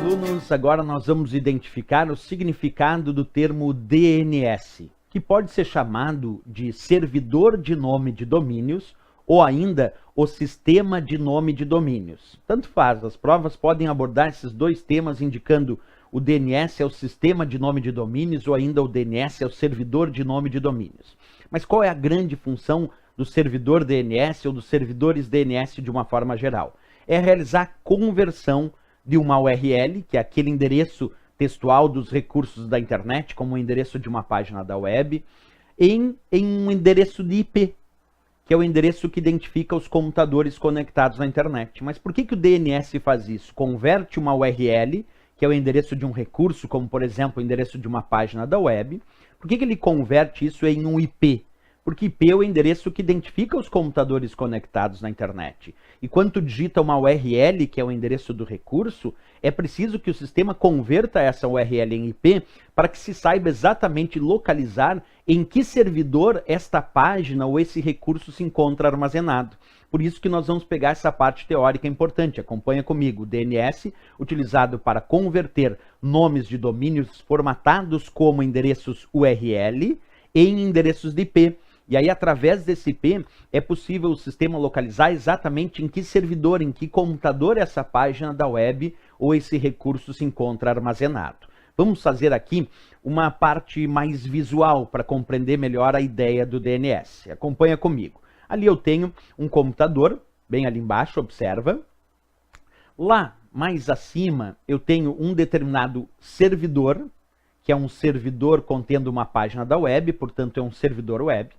alunos, agora nós vamos identificar o significado do termo DNS, que pode ser chamado de servidor de nome de domínios ou ainda o sistema de nome de domínios. Tanto faz, as provas podem abordar esses dois temas indicando o DNS é o sistema de nome de domínios ou ainda o DNS é o servidor de nome de domínios. Mas qual é a grande função do servidor DNS ou dos servidores DNS de uma forma geral? É realizar a conversão de uma URL, que é aquele endereço textual dos recursos da internet, como o endereço de uma página da web, em um endereço de IP, que é o endereço que identifica os computadores conectados na internet. Mas por que o DNS faz isso? Converte uma URL, que é o endereço de um recurso, como por exemplo o endereço de uma página da web. Por que ele converte isso em um IP? Porque IP é o endereço que identifica os computadores conectados na internet. E quando tu digita uma URL, que é o endereço do recurso, é preciso que o sistema converta essa URL em IP para que se saiba exatamente localizar em que servidor esta página ou esse recurso se encontra armazenado. Por isso que nós vamos pegar essa parte teórica importante. Acompanha comigo. O DNS, utilizado para converter nomes de domínios formatados como endereços URL em endereços de IP. E aí, através desse IP, é possível o sistema localizar exatamente em que servidor, em que computador essa página da web ou esse recurso se encontra armazenado. Vamos fazer aqui uma parte mais visual para compreender melhor a ideia do DNS. Acompanha comigo. Ali eu tenho um computador, bem ali embaixo, observa. Lá, mais acima, eu tenho um determinado servidor, que é um servidor contendo uma página da web, portanto é um servidor web.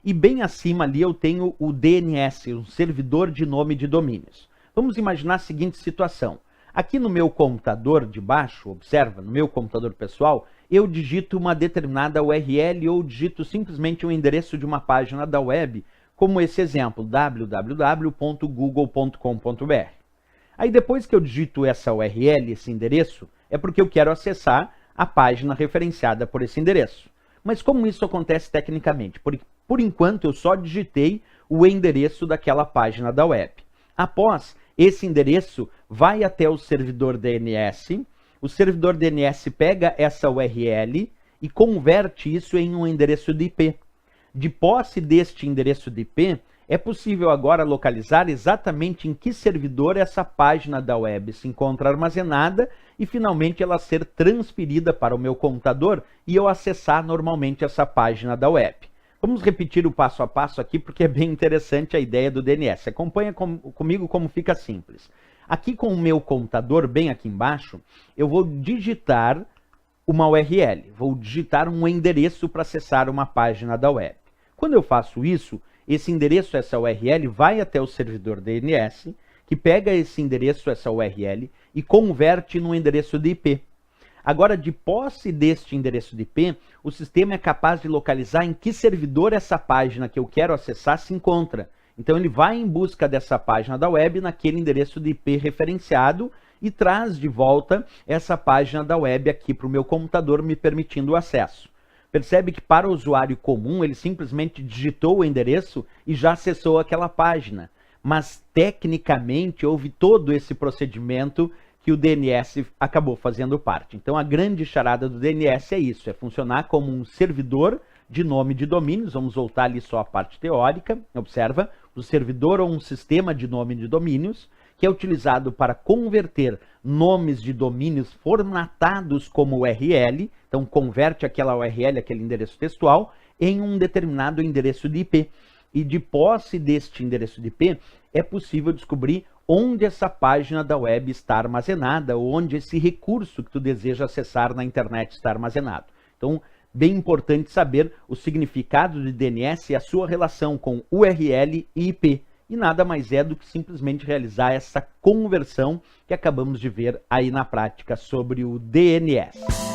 E bem acima ali eu tenho o DNS, um servidor de nome de domínios. Vamos imaginar a seguinte situação. Aqui no meu computador de baixo, observa, no meu computador pessoal, eu digito uma determinada URL ou digito simplesmente um endereço de uma página da web, como esse exemplo, www.google.com.br. Aí depois que eu digito essa URL, esse endereço, é porque eu quero acessar a página referenciada por esse endereço. Mas como isso acontece tecnicamente? Por enquanto, eu só digitei o endereço daquela página da web. Após, esse endereço vai até o servidor DNS, o servidor DNS pega essa URL e converte isso em um endereço de IP. De posse deste endereço de IP, é possível agora localizar exatamente em que servidor essa página da web se encontra armazenada e finalmente ela ser transferida para o meu computador e eu acessar normalmente essa página da web. Vamos repetir o passo a passo aqui porque é bem interessante a ideia do DNS. Acompanha comigo como fica simples. Aqui com o meu computador, bem aqui embaixo, eu vou digitar uma URL, vou digitar um endereço para acessar uma página da web. Quando eu faço isso, esse endereço, essa URL, vai até o servidor DNS, que pega esse endereço, essa URL, e converte num endereço de IP. Agora, de posse deste endereço de IP, o sistema é capaz de localizar em que servidor essa página que eu quero acessar se encontra. Então, ele vai em busca dessa página da web naquele endereço de IP referenciado e traz de volta essa página da web aqui para o meu computador, me permitindo o acesso. Percebe que para o usuário comum, ele simplesmente digitou o endereço e já acessou aquela página. Mas, tecnicamente, houve todo esse procedimento que o DNS acabou fazendo parte. Então, a grande charada do DNS é isso, é funcionar como um servidor de nome de domínios. Vamos voltar ali só a parte teórica. Observa, o servidor ou um sistema de nome de domínios, que é utilizado para converter nomes de domínios formatados como URL, então converte aquela URL, aquele endereço textual, em um determinado endereço de IP. E de posse deste endereço de IP, é possível descobrir onde essa página da web está armazenada, ou onde esse recurso que tu deseja acessar na internet está armazenado. Então, bem importante saber o significado de DNS e a sua relação com URL e IP. E nada mais é do que simplesmente realizar essa conversão que acabamos de ver aí na prática sobre o DNS.